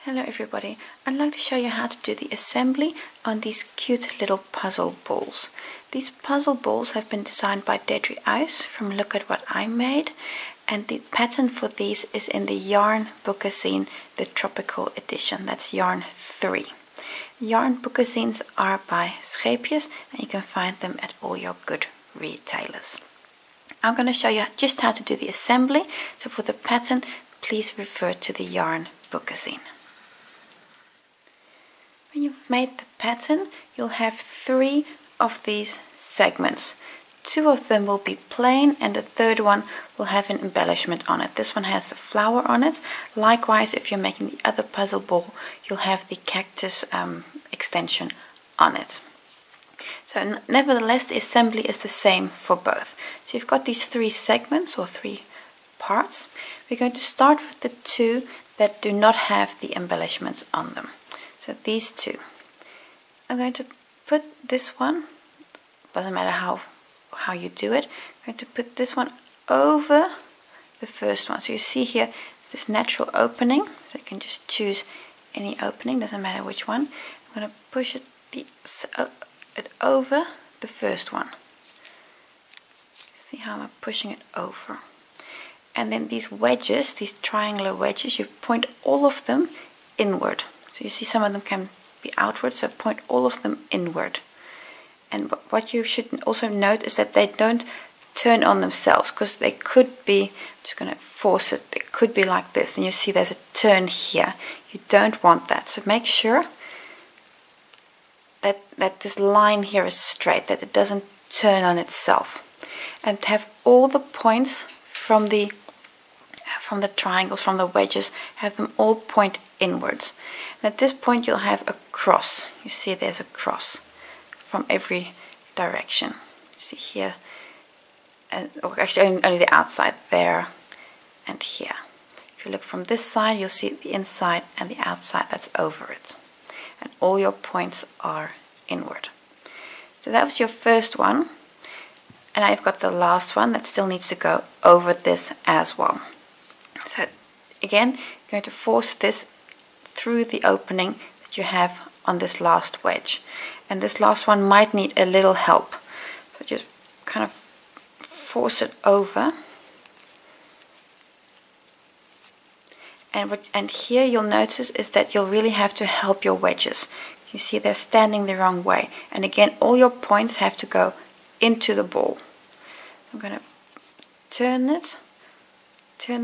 Hello everybody, I'd like to show you how to do the assembly on these cute little puzzle balls. These puzzle balls have been designed by Deidre Ice from Look at What I Made, and the pattern for these is in the yarn Book-a-zine, the tropical edition. That's yarn 3. Yarn Book-a-zines are by Scheepjes and you can find them at all your good retailers. I'm going to show you just how to do the assembly, so for the pattern please refer to the yarn Book-a-zine. When you've made the pattern, you'll have 3 of these segments. 2 of them will be plain and the third one will have an embellishment on it. This one has a flower on it. Likewise, if you're making the other puzzle ball, you'll have the cactus extension on it. So nevertheless, the assembly is the same for both. So you've got these 3 segments or 3 parts. We're going to start with the 2 that do not have the embellishments on them. So these 2. I'm going to put this one, doesn't matter how you do it, I'm going to put this one over the first one. So you see here this natural opening, so you can just choose any opening, doesn't matter which one. I'm going to push it over the first one. See how I'm pushing it over. And then these wedges, these triangular wedges, you point all of them inward. So you see some of them can be outward, so point all of them inward. And what you should also note is that they don't turn on themselves, because they could be, I'm just going to force it, it could be like this, and you see there's a turn here. You don't want that, so make sure that this line here is straight, that it doesn't turn on itself. And have all the points from the triangles, from the wedges, have them all point inwards. And at this point you'll have a cross. You see there's a cross from every direction. You see here, or actually only the outside, there and here. If you look from this side, you'll see the inside and the outside that's over it. And all your points are inward. So that was your first one. And I've got the last one that still needs to go over this as well. So again, you're going to force this through the opening that you have on this last wedge. And this last one might need a little help. So just kind of force it over. And here you'll notice is that you'll really have to help your wedges. You see they're standing the wrong way. And again, all your points have to go into the ball. I'm going to turn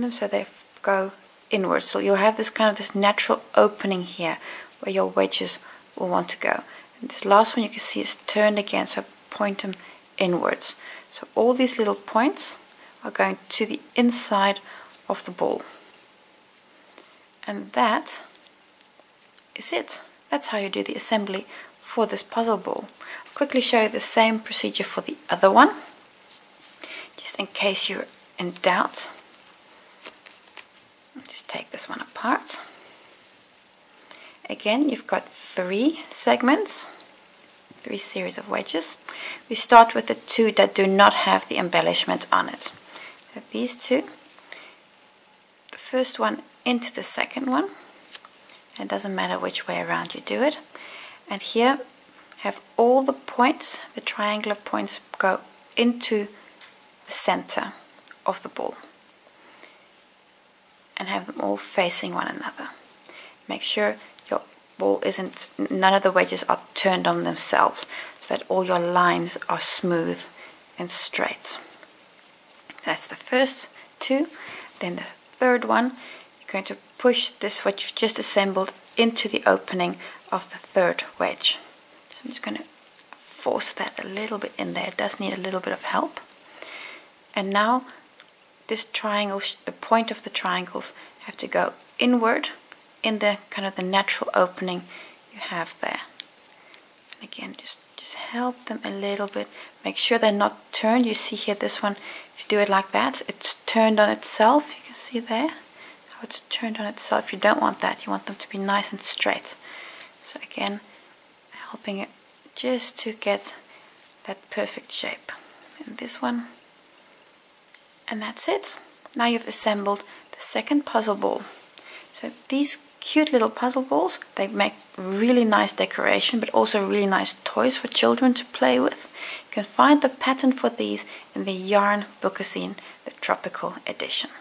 them so they go inwards. So you'll have this kind of this natural opening here where your wedges will want to go. And this last one you can see is turned again, so point them inwards. So all these little points are going to the inside of the ball. And that is it. That's how you do the assembly for this puzzle ball. I'll quickly show you the same procedure for the other one, just in case you're in doubt. I'll just take this one apart. Again, you've got 3 segments, 3 series of wedges. We start with the 2 that do not have the embellishment on it. So these 2, the first one into the second one. It doesn't matter which way around you do it. And here have all the points, the triangular points, go into the center of the ball. And have them all facing one another. Make sure your ball isn't, none of the wedges are turned on themselves, so that all your lines are smooth and straight. That's the first 2. Then the third one, you're going to push this, what you've just assembled, into the opening of the third wedge. So I'm just going to force that a little bit in there. It does need a little bit of help. And now this triangle, the point of the triangles have to go inward in the kind of the natural opening you have there. And again, just help them a little bit. Make sure they're not turned. You see here this one, if you do it like that, it's turned on itself. You can see there how it's turned on itself. You don't want that. You want them to be nice and straight. So again, helping it just to get that perfect shape. And this one. And that's it. Now you've assembled the second puzzle ball. So these cute little puzzle balls. They make really nice decoration, but also really nice toys for children to play with. You can find the pattern for these in the Yarn Book-a-zine, the Tropical Edition.